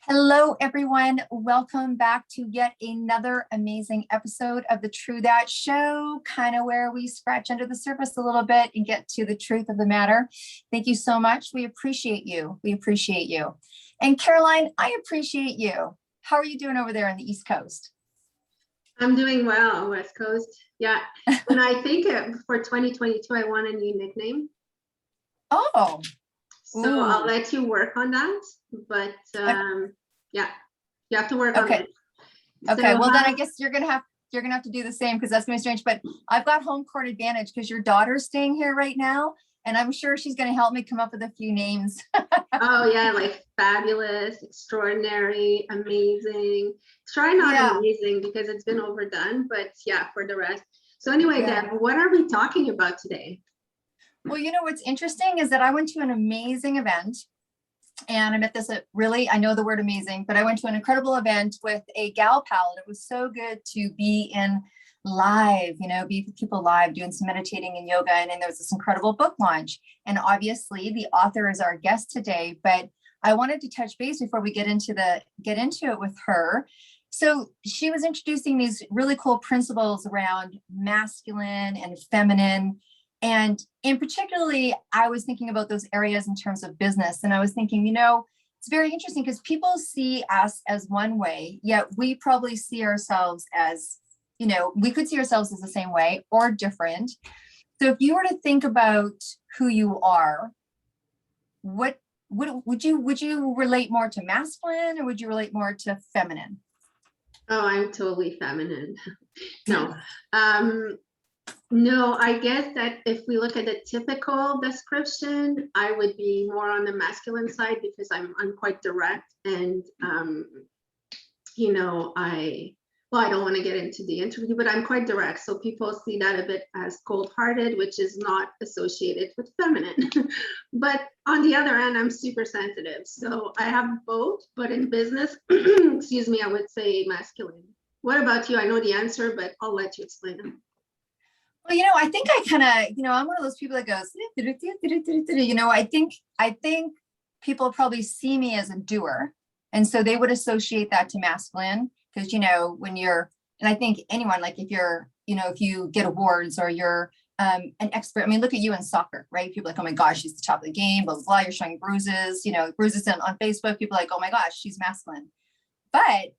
Hello, everyone. Welcome back to yet another amazing episode of the True That Show, kind of where we scratch under the surface a little bit and get to the truth of the matter. Thank you so much. We appreciate you. We appreciate you. And Caroline, I appreciate you. How are you doing over there on the East Coast? I'm doing well, West Coast. Yeah. And I think for 2022, I want a new nickname. Oh. So I'll let you work on that. But yeah, you have to work on it. Okay. Well, then I guess you're gonna have to do the same, because that's gonna be strange. But I've got home court advantage because your daughter's staying here right now, and I'm sure she's gonna help me come up with a few names. Oh yeah, like fabulous, extraordinary, amazing. Try not amazing because it's been overdone, but yeah, for the rest. So anyway, Deb, what are we talking about today? Well, you know, what's interesting is that I went to an amazing event, and I met this I know the word amazing, but I went to an incredible event with a gal pal, and it was so good to be in live, be with people live, doing some meditating and yoga. And then there was this incredible book launch. And obviously the author is our guest today, but I wanted to touch base before we get into it with her. So she was introducing these really cool principles around masculine and feminine. And in particularly, I was thinking about those areas in terms of business. And I was thinking, it's very interesting because people see us as one way, yet we probably see ourselves as, we could see ourselves as the same way or different. So if you were to think about who you are, what would you relate more to masculine, or would you relate more to feminine? Oh, I'm totally feminine. No. No, I guess that if we look at the typical description, I would be more on the masculine side because I'm quite direct, and I don't want to get into the interview, but I'm quite direct. So people see that a bit as cold-hearted, which is not associated with feminine. But on the other end, I'm super sensitive. So I have both, but in business, excuse me, I would say masculine. What about you? I know the answer, but I'll let you explain it. Well, I think I kind of, I'm one of those people that goes, I think people probably see me as a doer. And so they would associate that to masculine because, when you're, and I think anyone, like if you're, if you get awards or you're an expert, I mean, look at you in soccer, right? People are like, oh my gosh, she's the top of the game, blah, blah, blah. You're showing bruises, bruises on Facebook. People are like, oh my gosh, she's masculine. But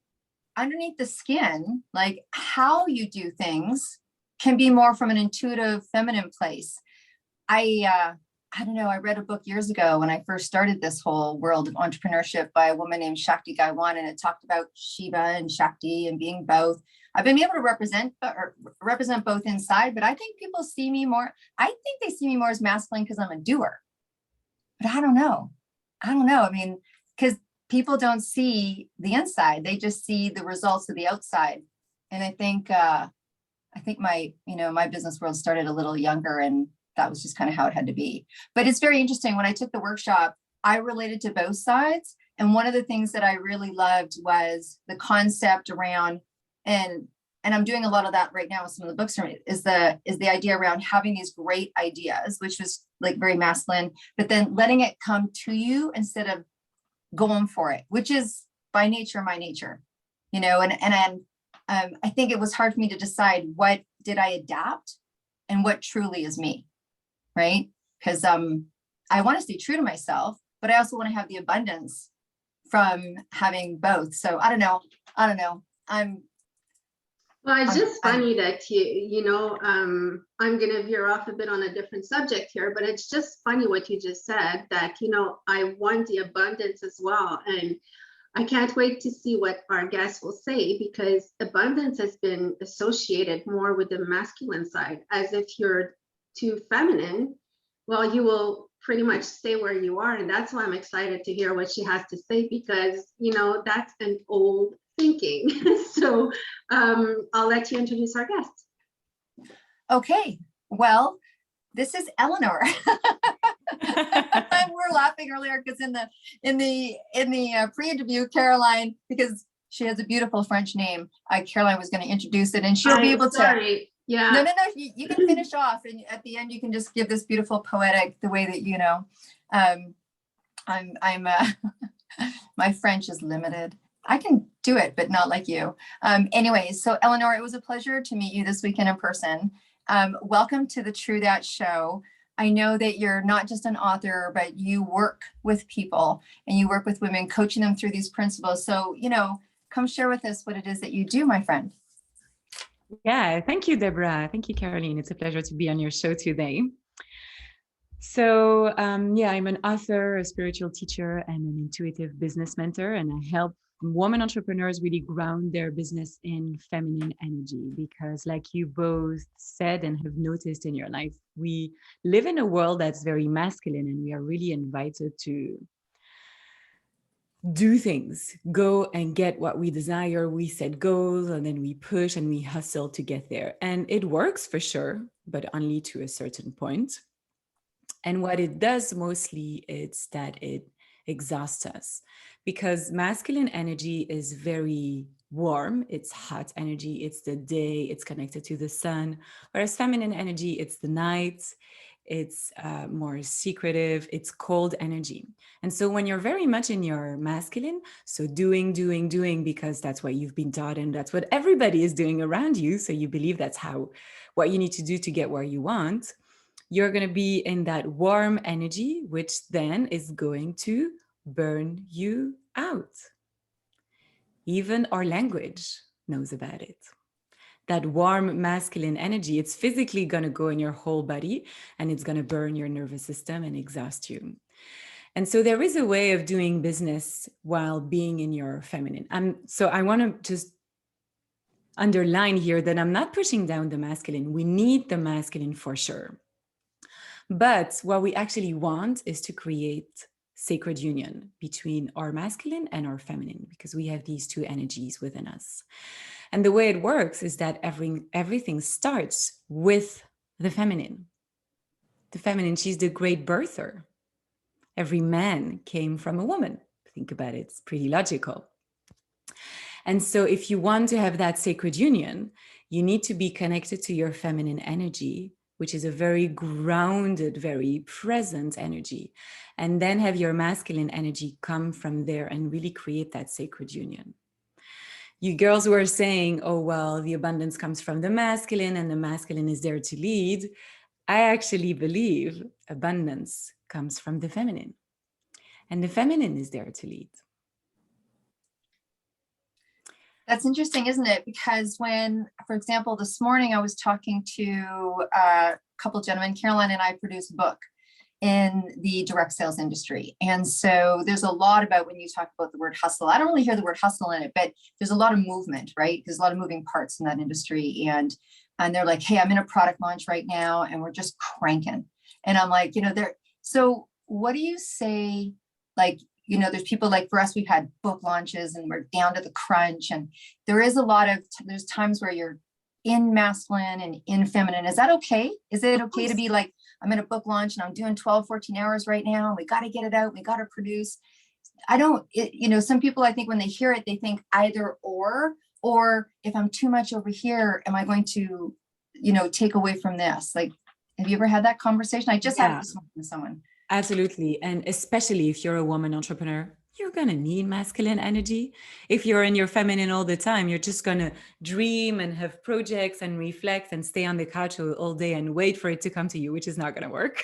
underneath the skin, like how you do things can be more from an intuitive feminine place. I don't know, I read a book years ago when I first started this whole world of entrepreneurship by a woman named Shakti Gaiwan, and it talked about Shiva and Shakti and being both. I've been able to represent both inside, but I think people see me more, they see me more as masculine because I'm a doer. But I don't know. I mean, because people don't see the inside, they just see the results of the outside. And I think my, my business world started a little younger, and that was just kind of how it had to be. But it's very interesting. When I took the workshop, I related to both sides. And one of the things that I really loved was the concept around, and I'm doing a lot of that right now with some of the books, is the idea around having these great ideas, which was like very masculine, but then letting it come to you instead of going for it, which is by nature, my nature, I think it was hard for me to decide what did I adapt and what truly is me, right? Because I want to stay true to myself, but I also want to have the abundance from having both. So I don't know. Well, it's just funny that I'm going to veer off a bit on a different subject here, but it's just funny what you just said, that, I want the abundance as well. And I can't wait to see what our guests will say, because abundance has been associated more with the masculine side, as if you're too feminine, well, you will pretty much stay where you are. And that's why I'm excited to hear what she has to say, because, that's an old thinking. So I'll let you introduce our guest. Okay, well, this is Eleonor. We're laughing earlier because in the pre-interview, Caroline, because she has a beautiful French name, Caroline was going to introduce it, and she'll be able to. Yeah. No. You can finish off, and at the end you can just give this beautiful poetic, the way that I'm My French is limited. I can do it, but not like you. Anyways, so Eleanor, it was a pleasure to meet you this weekend in person. Welcome to the True That Show. I know that you're not just an author, but you work with people and you work with women, coaching them through these principles. So, come share with us what it is that you do, my friend. Yeah, thank you, Deborah. Thank you, Caroline. It's a pleasure to be on your show today. So yeah, I'm an author, a spiritual teacher, and an intuitive business mentor, and I help women entrepreneurs really ground their business in feminine energy, because like you both said and have noticed in your life, we live in a world that's very masculine, and we are really invited to do things, go and get what we desire. We set goals and then we push and we hustle to get there. And it works for sure, but only to a certain point. And what it does mostly is that it exhausts us, because masculine energy is very warm. It's hot energy. It's the day. It's connected to the sun. Whereas feminine energy, it's the night. It's more secretive. It's cold energy. And so when you're very much in your masculine, so doing, because that's what you've been taught and that's what everybody is doing around you. So you believe that's what you need to do to get where you want. You're going to be in that warm energy, which then is going to burn you out. Even our language knows about it. That warm masculine energy, it's physically going to go in your whole body and it's going to burn your nervous system and exhaust you. And so there is a way of doing business while being in your feminine. So I want to just underline here that I'm not pushing down the masculine. We need the masculine for sure. But what we actually want is to create sacred union between our masculine and our feminine, because we have these two energies within us. And the way it works is that everything starts with the feminine. The feminine, she's the great birther. Every man came from a woman. Think about it, it's pretty logical. And so if you want to have that sacred union, you need to be connected to your feminine energy, which is a very grounded, very present energy. And then have your masculine energy come from there and really create that sacred union. You girls were saying, oh, well, the abundance comes from the masculine and the masculine is there to lead. I actually believe abundance comes from the feminine, and the feminine is there to lead. That's interesting, isn't it? Because when, for example, this morning I was talking to a couple of gentlemen, Caroline and I produce a book in the direct sales industry. And so there's a lot about when you talk about the word hustle. I don't really hear the word hustle in it, but there's a lot of movement, right? There's a lot of moving parts in that industry. And they're like, hey, I'm in a product launch right now and we're just cranking. And I'm like, so what do you say? Like, there's people like for us, we've had book launches and we're down to the crunch. And there is a lot of, there's times where you're in masculine and in feminine. Is that okay? Is it okay to be like, I'm in a book launch and I'm doing 12, 14 hours right now. And we got to get it out. We got to produce. Some people, I think when they hear it, they think either or if I'm too much over here, am I going to, take away from this? Like, have you ever had that conversation? I just had this with someone. Absolutely. And especially if you're a woman entrepreneur, you're going to need masculine energy. If you're in your feminine all the time, you're just going to dream and have projects and reflect and stay on the couch all day and wait for it to come to you, which is not going to work.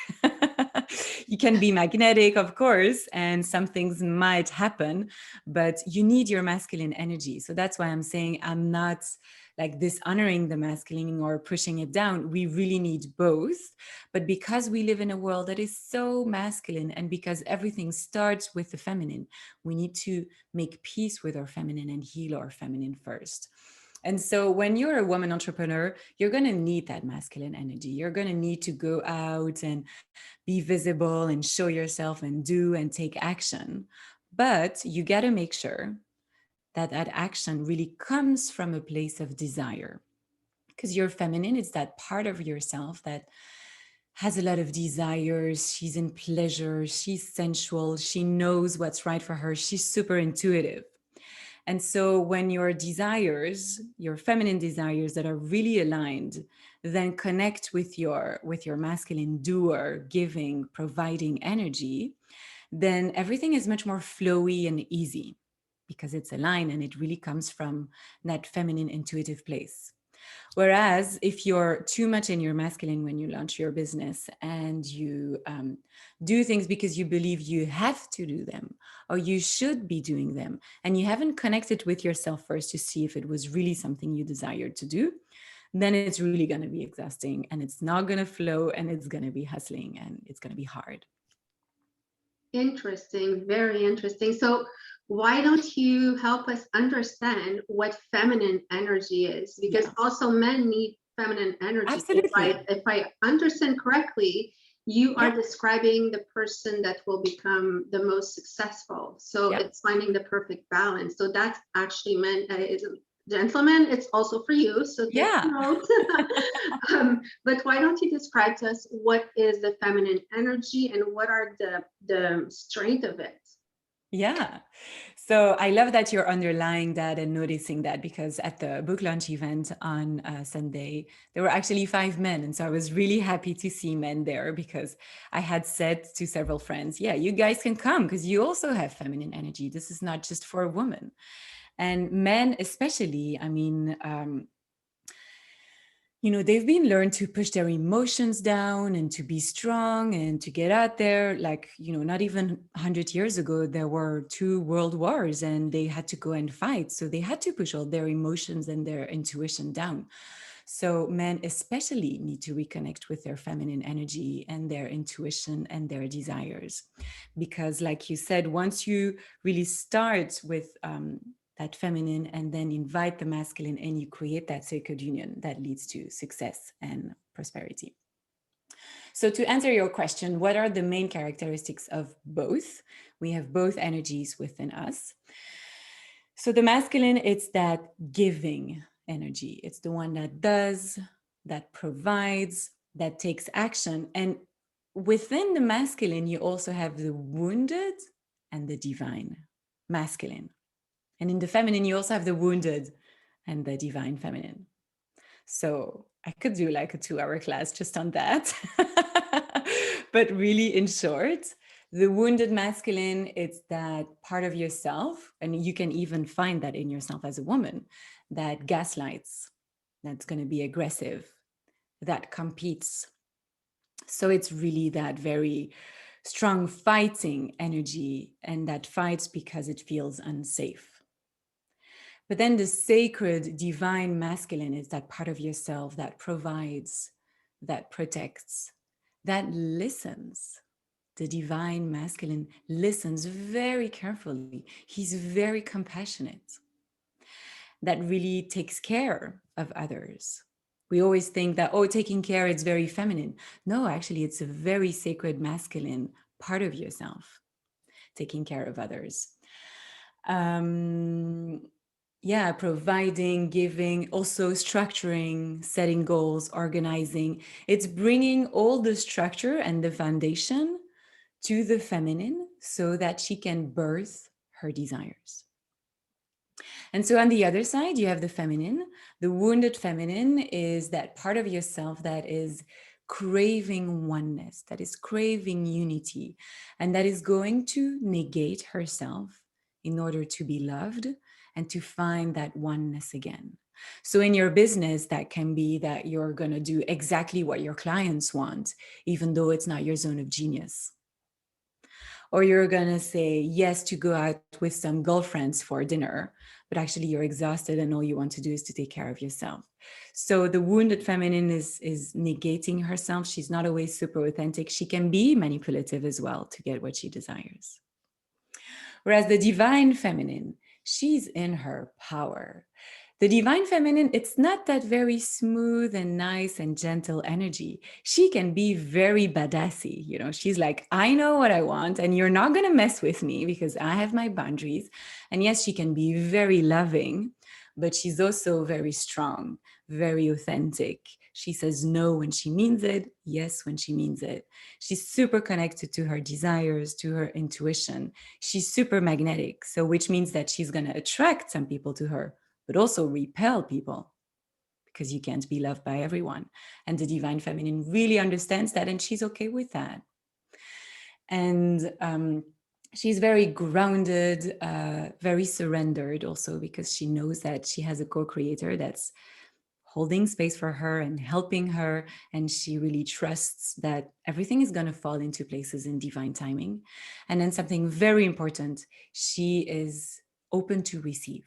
You can be magnetic, of course, and some things might happen, but you need your masculine energy. So that's why I'm saying I'm not like dishonoring the masculine or pushing it down. We really need both. But because we live in a world that is so masculine and because everything starts with the feminine, we need to make peace with our feminine and heal our feminine first. And so when you're a woman entrepreneur, you're going to need that masculine energy. You're going to need to go out and be visible and show yourself and do and take action. But you got to make sure that that action really comes from a place of desire. Because you're feminine, it's that part of yourself that has a lot of desires. She's in pleasure. She's sensual. She knows what's right for her. She's super intuitive. And so when your desires, your feminine desires that are really aligned, then connect with your masculine doer, giving, providing energy, then everything is much more flowy and easy because it's aligned and it really comes from that feminine intuitive place. Whereas if you're too much in your masculine when you launch your business and you do things because you believe you have to do them or you should be doing them, and you haven't connected with yourself first to see if it was really something you desired to do, then it's really going to be exhausting and it's not going to flow and it's going to be hustling and it's going to be hard. Interesting, very interesting. So why don't you help us understand what feminine energy is? Because also men need feminine energy. Absolutely. If I understand correctly, you are describing the person that will become the most successful. So it's finding the perfect balance. So that's actually meant, gentlemen, it's also for you. So take note. But why don't you describe to us what is the feminine energy and what are the strength of it? Yeah. So I love that you're underlying that and noticing that, because at the book launch event on Sunday, there were actually 5 men. And so I was really happy to see men there, because I had said to several friends, yeah, you guys can come because you also have feminine energy. This is not just for women. And men especially, I mean, you know, they've been learned to push their emotions down and to be strong and to get out there. Like, you know, not even 100 years ago, there were 2 world wars and they had to go and fight. So they had to push all their emotions and their intuition down. So men especially need to reconnect with their feminine energy and their intuition and their desires. Because like you said, once you really start with that feminine and then invite the masculine, and you create that sacred union that leads to success and prosperity. So to answer your question, what are the main characteristics of both? We have both energies within us. So the masculine, it's that giving energy. It's the one that does, that provides, that takes action. And within the masculine, you also have the wounded and the divine masculine. And in the feminine, you also have the wounded and the divine feminine. So I could do like a 2-hour class just on that. But really, in short, the wounded masculine, it's that part of yourself, and you can even find that in yourself as a woman, that gaslights, that's going to be aggressive, that competes. So it's really that very strong fighting energy, and that fights because it feels unsafe. But then the sacred divine masculine is that part of yourself that provides, that protects, that listens. The divine masculine listens very carefully. He's very compassionate. That really takes care of others. We always think that, oh, taking care is very feminine. No, actually, it's a very sacred masculine part of yourself, taking care of others. Providing, giving, also structuring, setting goals, organizing. It's bringing all the structure and the foundation to the feminine so that she can birth her desires. And so on the other side, you have the feminine. The wounded feminine is that part of yourself that is craving oneness, that is craving unity, and that is going to negate herself in order to be loved and to find that oneness again. So in your business, that can be that you're going to do exactly what your clients want, even though it's not your zone of genius. Or you're going to say yes to go out with some girlfriends for dinner, but actually you're exhausted and all you want to do is to take care of yourself. So the wounded feminine is negating herself. She's not always super authentic. She can be manipulative as well to get what she desires. Whereas the divine feminine, she's in her power. The divine feminine, it's not that very smooth and nice and gentle energy. She can be very badassy. You know, she's like, I know what I want and you're not going to mess with me because I have my boundaries. And yes, she can be very loving, but she's also very strong, very authentic. She says no when she means it, yes when she means it. She's super connected to her desires, to her intuition. She's super magnetic. So which means that she's going to attract some people to her, but also repel people because you can't be loved by everyone. And the divine feminine really understands that, and she's okay with that. And she's very grounded, very surrendered also, because she knows that she has a co-creator that's holding space for her and helping her. And she really trusts that everything is going to fall into places in divine timing. And then something very important, she is open to receive.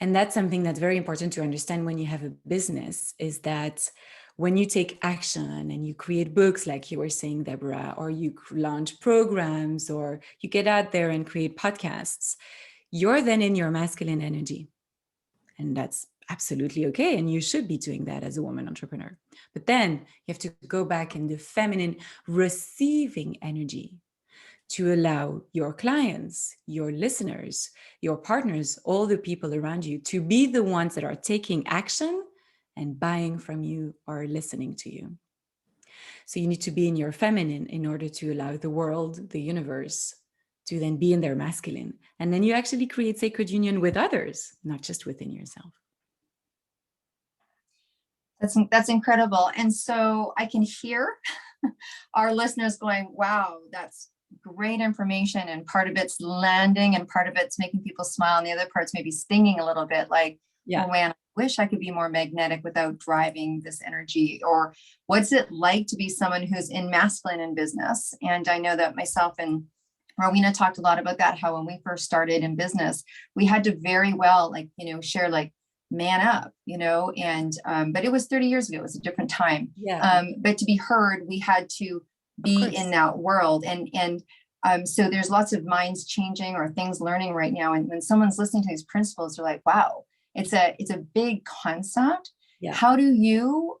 And that's something that's very important to understand when you have a business, is that when you take action and you create books, like you were saying, Deborah, or you launch programs, or you get out there and create podcasts, you're then in your masculine energy. And that's absolutely okay. And you should be doing that as a woman entrepreneur. But then you have to go back in the feminine receiving energy to allow your clients, your listeners, your partners, all the people around you to be the ones that are taking action and buying from you or listening to you. So you need to be in your feminine in order to allow the world, the universe, to then be in their masculine. And then you actually create sacred union with others, not just within yourself. That's incredible. And so I can hear our listeners going, wow, that's great information. And part of it's landing and part of it's making people smile. And the other part's maybe stinging a little bit like, Yeah. oh man, I wish I could be more magnetic without driving this energy. Or what's it like to be someone who's in masculine in business? And I know that myself and Rowena talked a lot about that, how when we first started in business, we had to very well, like, share like, man up, and but it was 30 years ago, it was a different time. Yeah. But to be heard, we had to be in that world. And so there's lots of minds changing or things learning right now. And when someone's listening to these principles, they're like, wow, it's a big concept. Yeah. How do you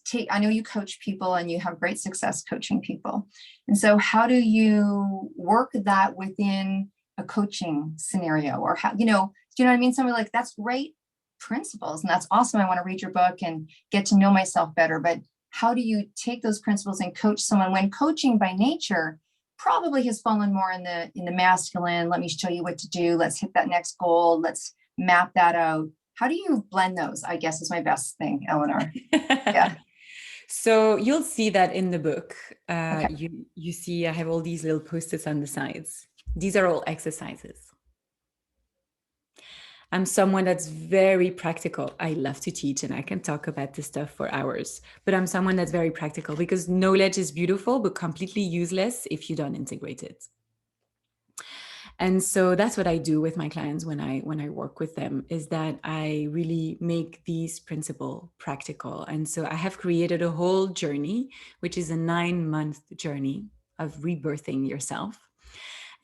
take, I know you coach people and you have great success coaching people. And so how do you work that within a coaching scenario? Or how, do you know what I mean? Somebody like, that's great principles and that's awesome. I want to read your book and get to know myself better. But how do you take those principles and coach someone when coaching by nature probably has fallen more in the masculine? Let me show you what to do. Let's hit that next goal. Let's map that out. How do you blend those? I guess is my best thing, Eleonor. Yeah. So you'll see that in the book. Okay. You see I have all these little post-its on the sides. These are all exercises. I'm someone that's very practical. I love to teach and I can talk about this stuff for hours, but I'm someone that's very practical because knowledge is beautiful, but completely useless if you don't integrate it. And so that's what I do with my clients when I work with them, is that I really make these principles practical. And so I have created a whole journey, which is a 9-month journey of rebirthing yourself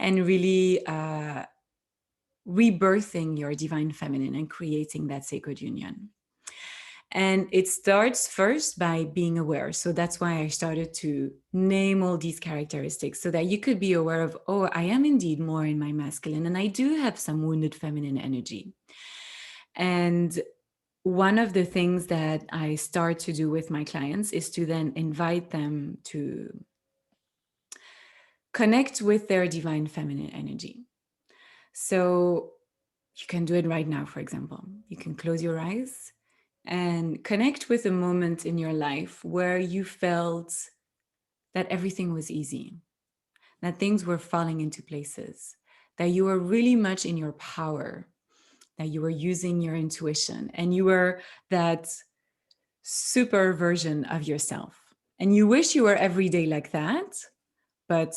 and really rebirthing your divine feminine and creating that sacred union. And it starts first by being aware. So that's why I started to name all these characteristics so that you could be aware of, oh, I am indeed more in my masculine and I do have some wounded feminine energy. And one of the things that I start to do with my clients is to then invite them to connect with their divine feminine energy. So you can do it right now, for example. You can close your eyes and connect with a moment in your life where you felt that everything was easy, that things were falling into places, that you were really much in your power, that you were using your intuition, and you were that super version of yourself. And you wish you were every day like that, but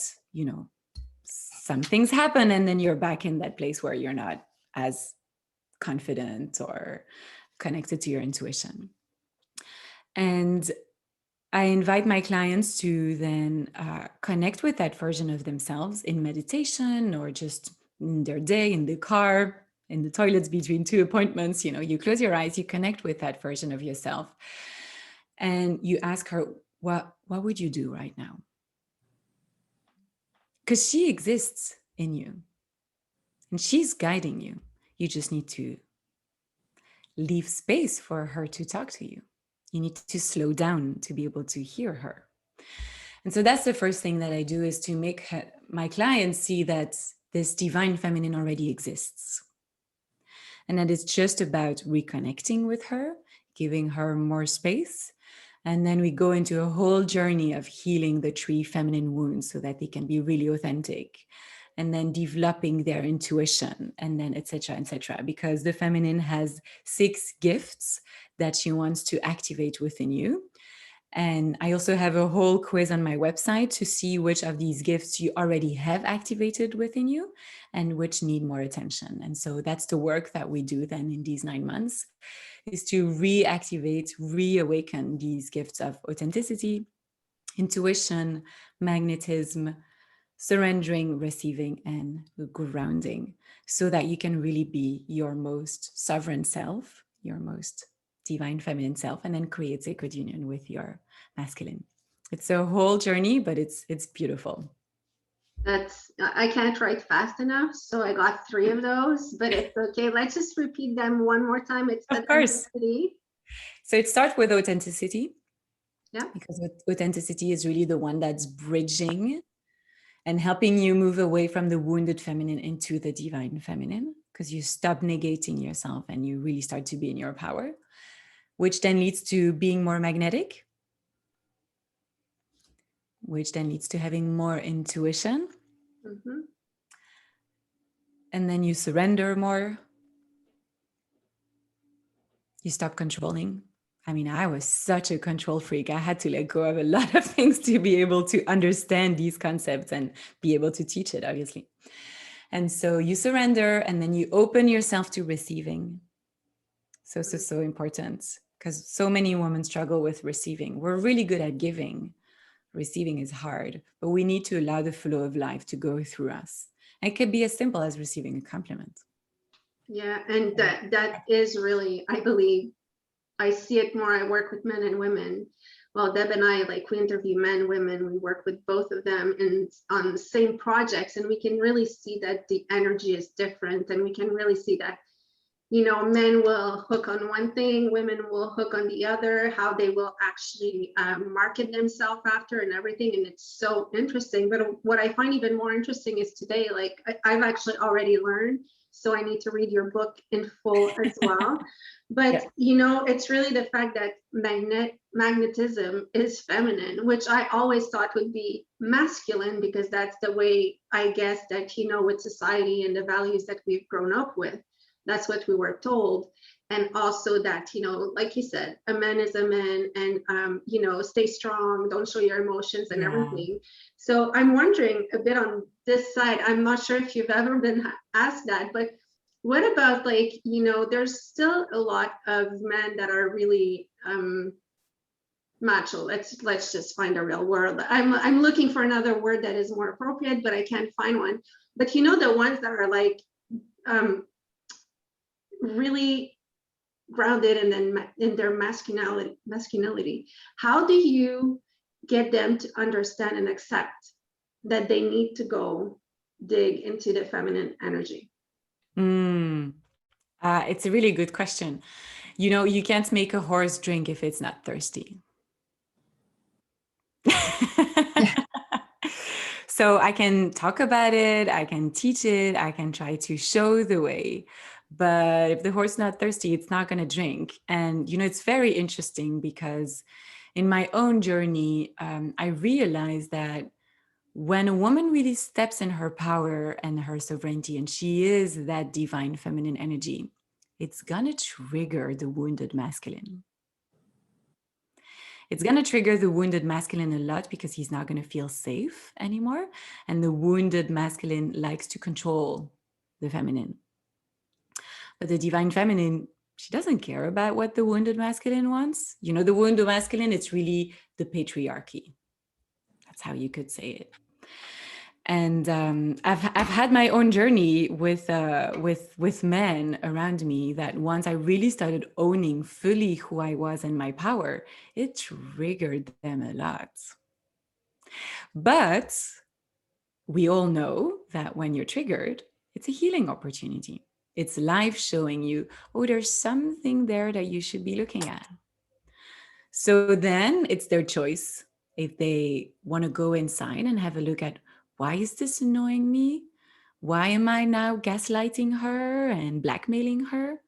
some things happen and then you're back in that place where you're not as confident or connected to your intuition. And I invite my clients to then connect with that version of themselves in meditation or just in their day, in the car, in the toilets between 2 appointments. You close your eyes, you connect with that version of yourself. And you ask her, what would you do right now? Because she exists in you and she's guiding you. You just need to leave space for her to talk to you. You need to slow down to be able to hear her. And so that's the first thing that I do, is to make my clients see that this divine feminine already exists. And that it's just about reconnecting with her, giving her more space, And then we go into a whole journey of healing the 3 feminine wounds so that they can be really authentic, and then developing their intuition, and then etc., etc. Because the feminine has 6 gifts that she wants to activate within you. And I also have a whole quiz on my website to see which of these gifts you already have activated within you and which need more attention. And so that's the work that we do then in these 9 months, is to reactivate, reawaken these gifts of authenticity, intuition, magnetism, surrendering, receiving, and grounding, so that you can really be your most sovereign self, your most divine feminine self, and then create sacred union with your masculine. It's a whole journey, but it's beautiful. I can't write fast enough, so I got 3 of those, but it's okay. Let's just repeat them one more time. It's Of course. authenticity. So it starts with authenticity. Yeah. Because authenticity is really the one that's bridging and helping you move away from the wounded feminine into the divine feminine, because you stop negating yourself and you really start to be in your power, which then leads to being more magnetic, which then leads to having more intuition. Mm-hmm. And then you surrender more. You stop controlling. I mean, I was such a control freak. I had to let go of a lot of things to be able to understand these concepts and be able to teach it, obviously. And so you surrender, and then you open yourself to receiving. So important, because so many women struggle with receiving. We're really good at giving. Receiving is hard, but we need to allow the flow of life to go through us. And it could be as simple as receiving a compliment. Yeah, and that is really, I believe, I see it more. I work with men and women. Well, Deb and I, like, we interview men, women, we work with both of them and on the same projects, and we can really see that the energy is different, and we can really see that, you know, men will hook on one thing, women will hook on the other, how they will actually market themselves after and everything. And it's so interesting. But what I find even more interesting is today, like, I've actually already learned, so I need to read your book in full as well. But Yeah. you know, it's really the fact that magnetism is feminine, which I always thought would be masculine, because that's the way, I guess, that, you know, with society and the values that we've grown up with, that's what we were told. And also that, you know, like you said, a man is a man, and you know, stay strong, don't show your emotions and everything. So I'm wondering a bit on this side, I'm not sure if you've ever been asked that, but what about, like, you know, there's still a lot of men that are really macho. Let's just find a real word. I'm looking for another word that is more appropriate, but I can't find one. But you know, the ones that are like really grounded and then in their masculinity, how do you get them to understand and accept that they need to go dig into the feminine energy? It's a really good question. You know, you can't make a horse drink if it's not thirsty. So I can talk about it, I can teach it, I can try to show the way. But if the horse is not thirsty, it's not going to drink. And, you know, it's very interesting because in my own journey, I realized that when a woman really steps in her power and her sovereignty, and she is that divine feminine energy, it's going to trigger the wounded masculine. It's going to trigger the wounded masculine a lot because he's not going to feel safe anymore. And the wounded masculine likes to control the feminine. But the divine feminine, she doesn't care about what the wounded masculine wants. You know, the wounded masculine, it's really the patriarchy. That's how you could say it. And I've had my own journey with men around me, that once I really started owning fully who I was and my power, it triggered them a lot. But we all know that when you're triggered, it's a healing opportunity. It's life showing you, oh, there's something there that you should be looking at. So then it's their choice if they want to go inside and have a look at, why is this annoying me? Why am I now gaslighting her and blackmailing her?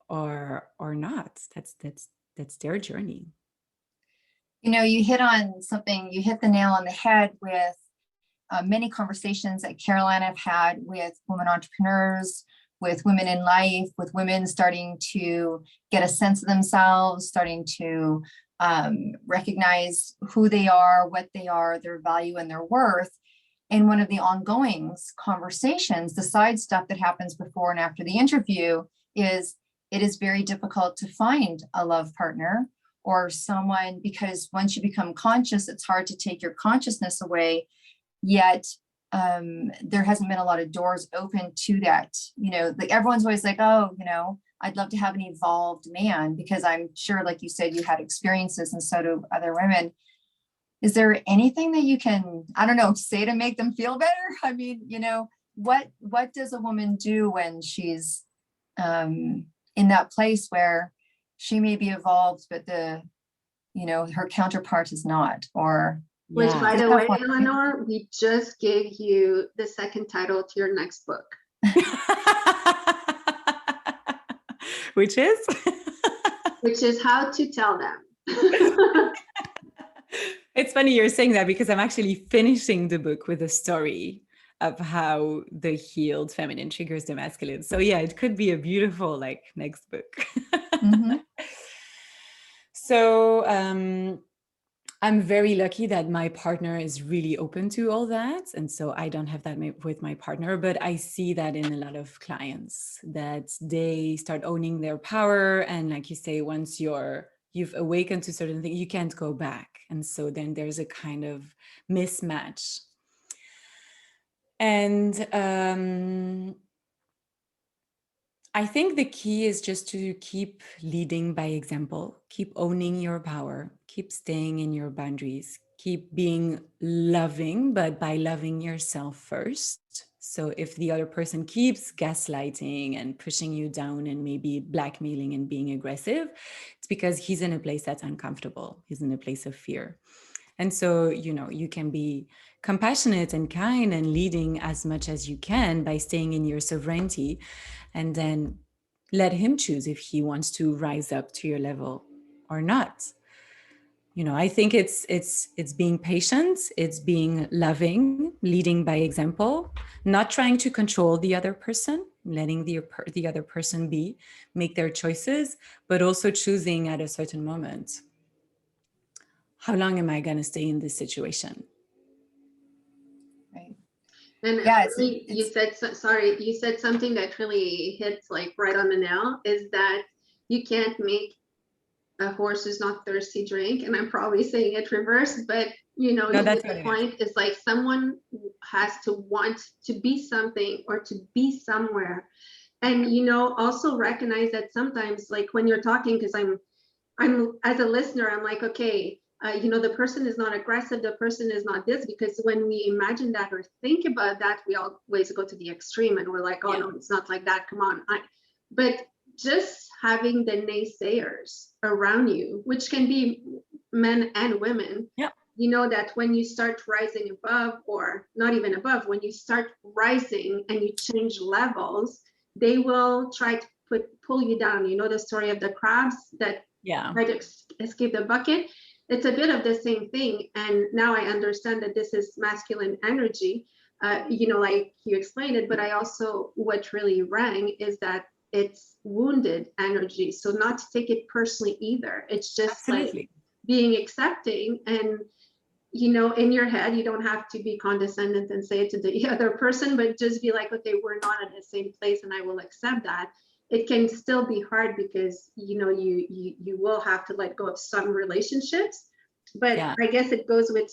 Or not? That's their journey. You know, you hit on something, you hit the nail on the head with many conversations that Caroline have had with women entrepreneurs, with women in life, with women starting to get a sense of themselves, starting to recognize who they are, what they are, their value and their worth. And one of the ongoing conversations, the side stuff that happens before and after the interview, is it is very difficult to find a love partner or someone, because once you become conscious, it's hard to take your consciousness away. Yet there hasn't been a lot of doors open to that. You know, like everyone's always like, oh, you know, I'd love to have an evolved man, because I'm sure, like you said, you had experiences and so do other women. Is there anything that you can, I don't know, say to make them feel better? I mean, you know, what does a woman do when she's in that place where she may be evolved, but her counterpart is not, or Which, Yeah. by the way, Eleonore, we just gave you the second title to your next book. Which is? Which is How to Tell Them. It's funny you're saying that, because I'm actually finishing the book with a story of how the healed feminine triggers the masculine. So yeah, it could be a beautiful next book. Mhm. So I'm very lucky that my partner is really open to all that. And so I don't have that with my partner, but I see that in a lot of clients, that they start owning their power. And like you say, once you've awakened to certain things, you can't go back. And so then there's a kind of mismatch. And I think the key is just to keep leading by example, keep owning your power, keep staying in your boundaries, keep being loving, but by loving yourself first. So if the other person keeps gaslighting and pushing you down and maybe blackmailing and being aggressive, it's because he's in a place that's uncomfortable. He's in a place of fear. And so, you can be compassionate and kind and leading as much as you can by staying in your sovereignty, and then let him choose if he wants to rise up to your level or not. I think it's being patient, it's being loving, leading by example, not trying to control the other person, letting the other person make their choices, but also choosing at a certain moment, how long am I going to stay in this situation? Right. And Yeah, you said something that really hits right on the nail, is that you can't make a horse who's not thirsty drink. And I'm probably saying it reversed, but No, that's the point is someone has to want to be something or to be somewhere. And also recognize that sometimes, when you're talking, because I'm as a listener, I'm like, okay, the person is not aggressive, the person is not this, because when we imagine that or think about that, we always go to the extreme and we're like, oh, no, it's not like that, come on. But just having the naysayers around you, which can be men and women, that when you start rising above, or not even above, when you start rising and you change levels, they will try to pull you down. The story of the crabs that try to escape the bucket. It's a bit of the same thing. And now I understand that this is masculine energy, like you explained it, but I also, what really rang is that it's wounded energy. So not to take it personally either. It's just being accepting, and in your head, you don't have to be condescending and say it to the other person, but just be like, okay, we're not in the same place and I will accept that. It can still be hard because you will have to let go of some relationships, but I guess it goes with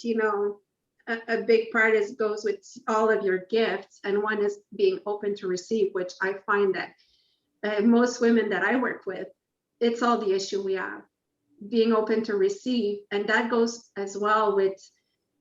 a big part goes with all of your gifts, and one is being open to receive, which I find that most women that I work with, it's all the issue we have, being open to receive. And that goes as well with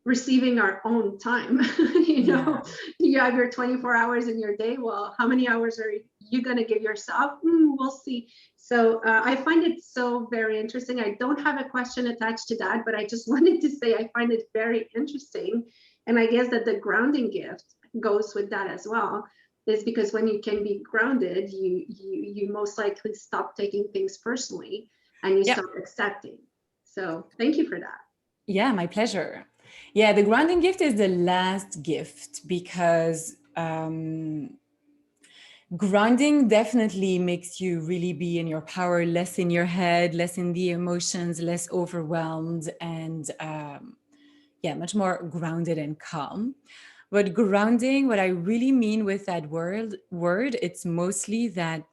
receiving our own time. You have your 24 hours in your day. Well, how many hours are you going to give yourself? We'll see. So I find it so very interesting. I don't have a question attached to that, but I just wanted to say I find it very interesting. And I guess that the grounding gift goes with that as well, is because when you can be grounded, you most likely stop taking things personally and you start accepting. So thank you for that. Yeah, my pleasure. Yeah, the grounding gift is the last gift because grounding definitely makes you really be in your power, less in your head, less in the emotions, less overwhelmed, and yeah, much more grounded and calm. But grounding, what I really mean with that word, it's mostly that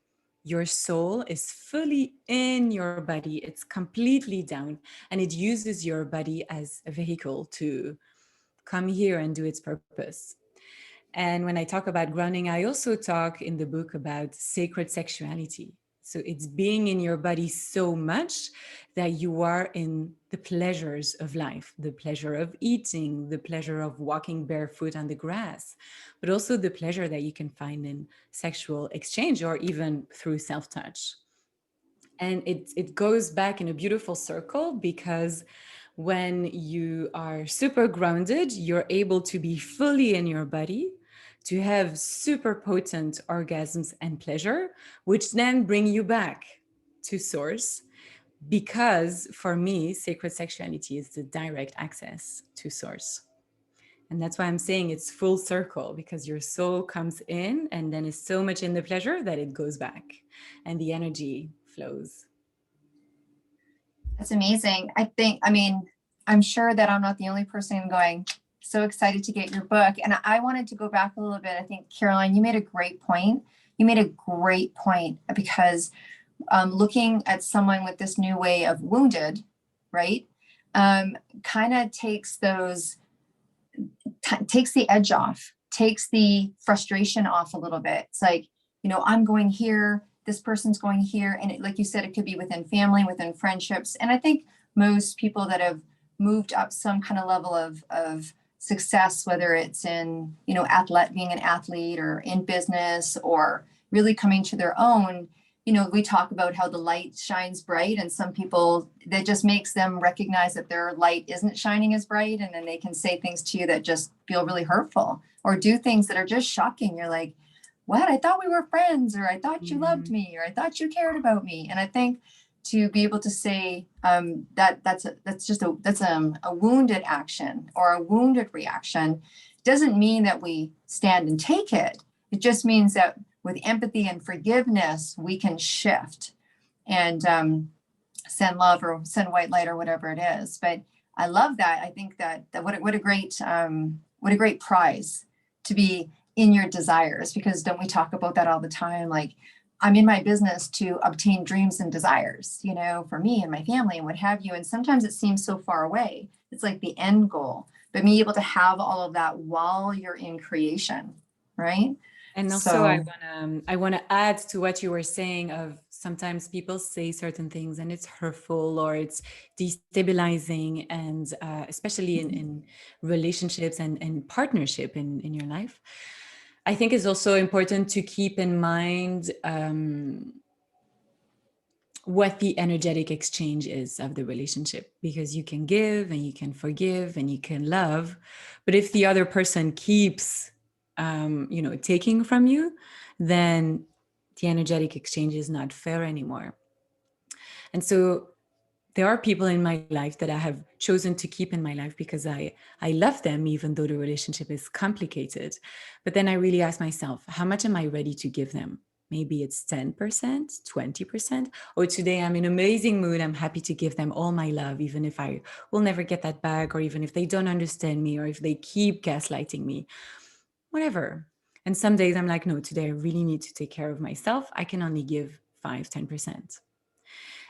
your soul is fully in your body. It's completely down, and it uses your body as a vehicle to come here and do its purpose. And when I talk about grounding, I also talk in the book about sacred sexuality. So it's being in your body so much that you are in the pleasures of life, the pleasure of eating, the pleasure of walking barefoot on the grass, but also the pleasure that you can find in sexual exchange or even through self-touch. And it goes back in a beautiful circle because when you are super grounded, you're able to be fully in your body, to have super potent orgasms and pleasure, which then bring you back to source. Because for me, sacred sexuality is the direct access to source. And that's why I'm saying it's full circle, because your soul comes in and then is so much in the pleasure that it goes back and the energy flows. That's amazing. I mean, I'm sure that I'm not the only person going, so excited to get your book. And I wanted to go back a little bit. I think, Caroline, you made a great point. You made a great point because looking at someone with this new way of wounded, right, kind of takes takes the edge off, takes the frustration off a little bit. It's like, I'm going here, this person's going here. And like you said, it could be within family, within friendships. And I think most people that have moved up some kind of level of success, whether it's in, being an athlete or in business or really coming to their own, we talk about how the light shines bright, and some people, that just makes them recognize that their light isn't shining as bright. And then they can say things to you that just feel really hurtful or do things that are just shocking. You're like, what? I thought we were friends, or I thought you loved me, or I thought you cared about me. And I think to be able to say that's a wounded action or a wounded reaction doesn't mean that we stand and take it. It just means that with empathy and forgiveness, we can shift and send love or send white light or whatever it is. But I love that. I think that what a great prize to be in your desires, because don't we talk about that all the time? Like, I'm in my business to obtain dreams and desires, for me and my family and what have you. And sometimes it seems so far away. It's like the end goal, but being able to have all of that while you're in creation, right? And also, I want to add to what you were saying of sometimes people say certain things and it's hurtful or it's destabilizing, and especially in relationships and partnership in your life. I think it's also important to keep in mind what the energetic exchange is of the relationship, because you can give and you can forgive and you can love, but if the other person keeps taking from you, then the energetic exchange is not fair anymore. And so there are people in my life that I have chosen to keep in my life because I love them, even though the relationship is complicated. But then I really ask myself, how much am I ready to give them? Maybe it's 10%, 20%, or today I'm in an amazing mood. I'm happy to give them all my love, even if I will never get that back, or even if they don't understand me, or if they keep gaslighting me, whatever. And some days I'm like, no, today I really need to take care of myself. I can only give 5, 10%.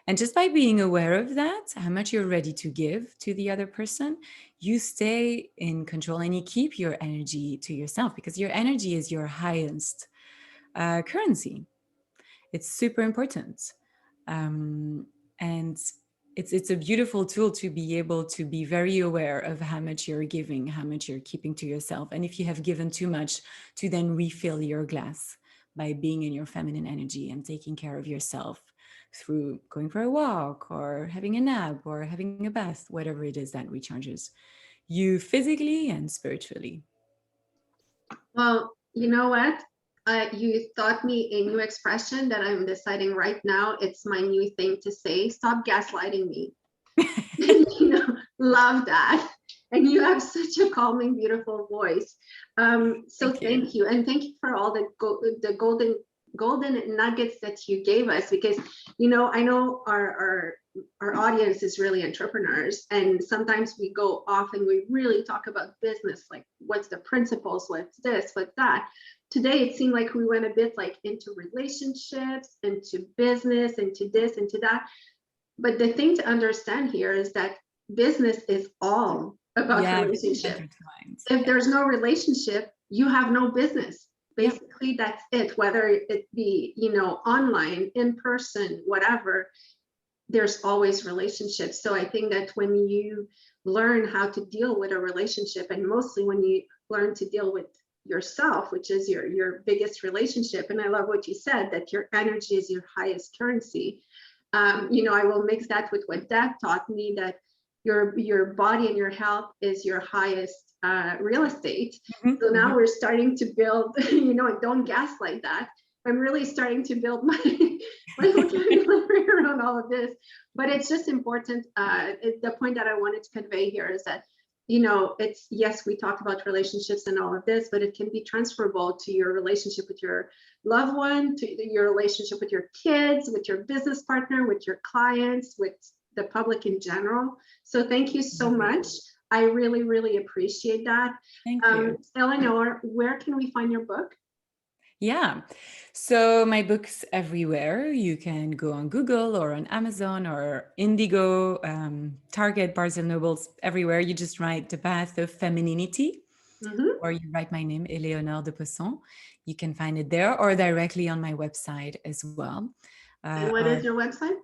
And just by being aware of that, how much you're ready to give to the other person, you stay in control and you keep your energy to yourself, because your energy is your highest currency. It's super important. And it's a beautiful tool to be able to be very aware of how much you're giving, how much you're keeping to yourself. And if you have given too much, to then refill your glass by being in your feminine energy and taking care of yourself through going for a walk or having a nap or having a bath, whatever it is that recharges you physically and spiritually. Well, you know what? You taught me a new expression that I'm deciding right now. It's my new thing to say. Stop gaslighting me. Love that. And you have such a calming, beautiful voice. So thank you. And thank you for all the golden nuggets that you gave us, because, you know, I know our audience is really entrepreneurs, and sometimes we go off and we really talk about business, like what's the principles, what's this, what's that. Today, it seemed like we went a bit like into relationships, into business, into this, into that. But the thing to understand here is that business is all about relationship. If there's no relationship, you have no business. Basically, that's it. Whether it be, you know, online, in person, whatever, there's always relationships. So I think that when you learn how to deal with a relationship, and mostly when you learn to deal with yourself, which is your biggest relationship, and I love what you said, that your energy is your highest currency. You know, I will mix that with what Dad taught me, that your body and your health is your highest real estate. So now we're starting to build, you know, and don't gaslight that. I'm really starting to build my vocabulary around all of this. But it's just important. The point that I wanted to convey here is that, you know, it's, yes, we talk about relationships and all of this, but it can be transferable to your relationship with your loved one, to your relationship with your kids, with your business partner, with your clients, with the public in general. So thank you so much. I really, really appreciate that. Thank you. Eleonore, where can we find your book? Yeah, so my book's everywhere. You can go on Google or on Amazon or Indigo, Target, Barnes and Nobles, everywhere. You just write The Path of Femininity, or you write my name, Eleonore de Posson. You can find it there, or directly on my website as well. And what is your website?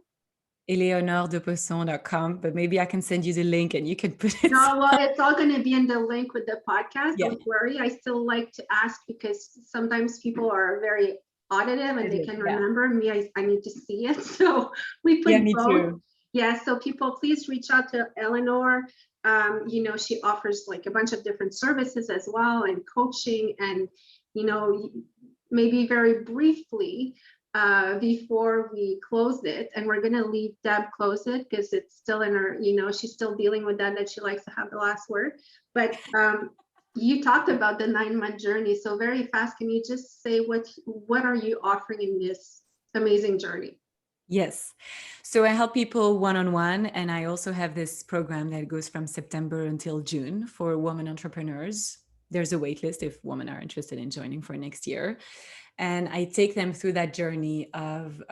eleonoredeposson.com, but maybe I can send you the link and you can put it. No, well, it's all going to be in the link with the podcast. Don't worry. I still like to ask, because sometimes people are very auditive and they can remember me. I need to see it. So we put both. Too. Yeah. So people, please reach out to Eleonore. You know, she offers like a bunch of different services as well, and coaching, and, you know, maybe very briefly, before we close it, and we're going to leave Deb close it because it's still in her, you know, she's still dealing with that she likes to have the last word. But you talked about the 9-month journey. So very fast, can you just say what are you offering in this amazing journey? Yes. So I help people one-on-one, and I also have this program that goes from September until June for women entrepreneurs. There's a wait list if women are interested in joining for next year. And I take them through that journey of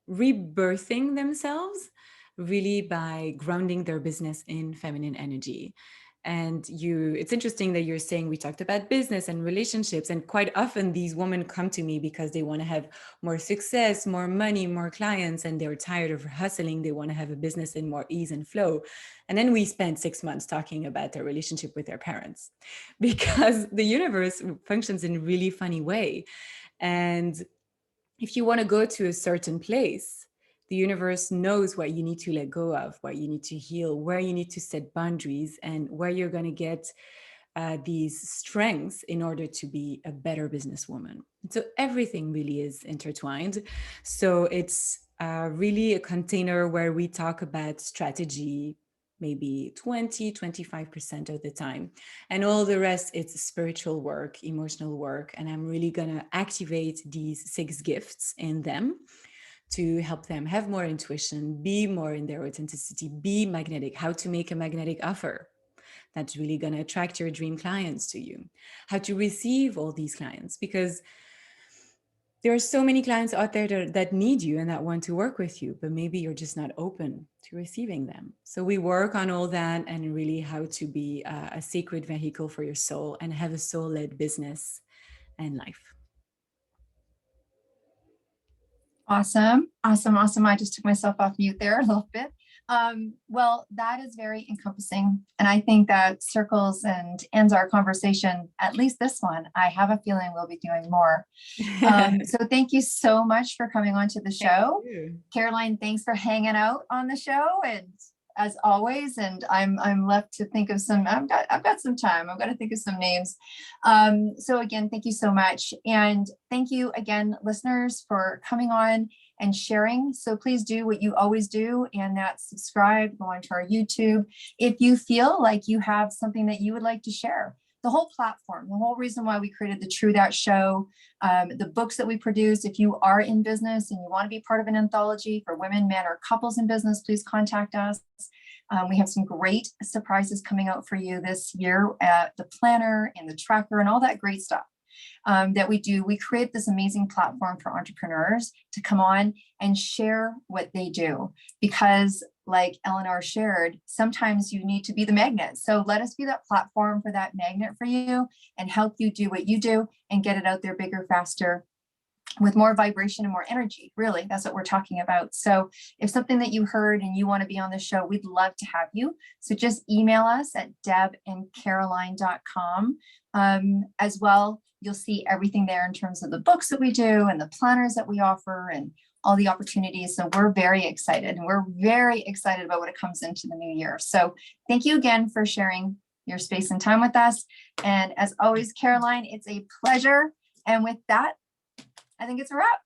rebirthing themselves, really by grounding their business in feminine energy. And it's interesting that you're saying we talked about business and relationships, and quite often these women come to me because they want to have more success, more money, more clients, and they're tired of hustling. They want to have a business in more ease and flow. And then we spend 6 months talking about their relationship with their parents, because the universe functions in a really funny way. And if you want to go to a certain place, the universe knows what you need to let go of, what you need to heal, where you need to set boundaries, and where you're going to get these strengths in order to be a better businesswoman. So everything really is intertwined. So it's really a container where we talk about strategy, maybe 20-25% of the time. And all the rest, it's spiritual work, emotional work. And I'm really going to activate these 6 gifts in them to help them have more intuition, be more in their authenticity, be magnetic, how to make a magnetic offer that's really going to attract your dream clients to you, how to receive all these clients, because there are so many clients out there that need you and that want to work with you, but maybe you're just not open to receiving them. So we work on all that, and really how to be a sacred vehicle for your soul and have a soul-led business and life. Awesome. Awesome. Awesome. I just took myself off mute there a little bit. Well, that is very encompassing. And I think that circles and ends our conversation, at least this one. I have a feeling we'll be doing more. So thank you so much for coming on to the show. Caroline, thanks for hanging out on the show, and as always, and I'm left to think of some, I've got some time. I've got to think of some names. So again, thank you so much. And thank you again, listeners, for coming on and sharing. So please do what you always do, and that's subscribe, go onto our YouTube. If you feel like you have something that you would like to share, the whole platform, the whole reason why we created the True That show, the books that we produce. If you are in business and you want to be part of an anthology for women, men, or couples in business, please contact us. We have some great surprises coming out for you this year, the planner and the tracker and all that great stuff that we do. We create this amazing platform for entrepreneurs to come on and share what they do, because like Eleonore shared, sometimes you need to be the magnet. So let us be that platform for that magnet for you and help you do what you do and get it out there bigger, faster, with more vibration and more energy. Really, that's what we're talking about. So if something that you heard and you want to be on the show, we'd love to have you. So just email us at debandcaroline.com. As well, you'll see everything there in terms of the books that we do and the planners that we offer and all the opportunities. So we're very excited, and we're very excited about what it comes into the new year. So thank you again for sharing your space and time with us. And as always, Caroline, it's a pleasure. And with that, I think it's a wrap.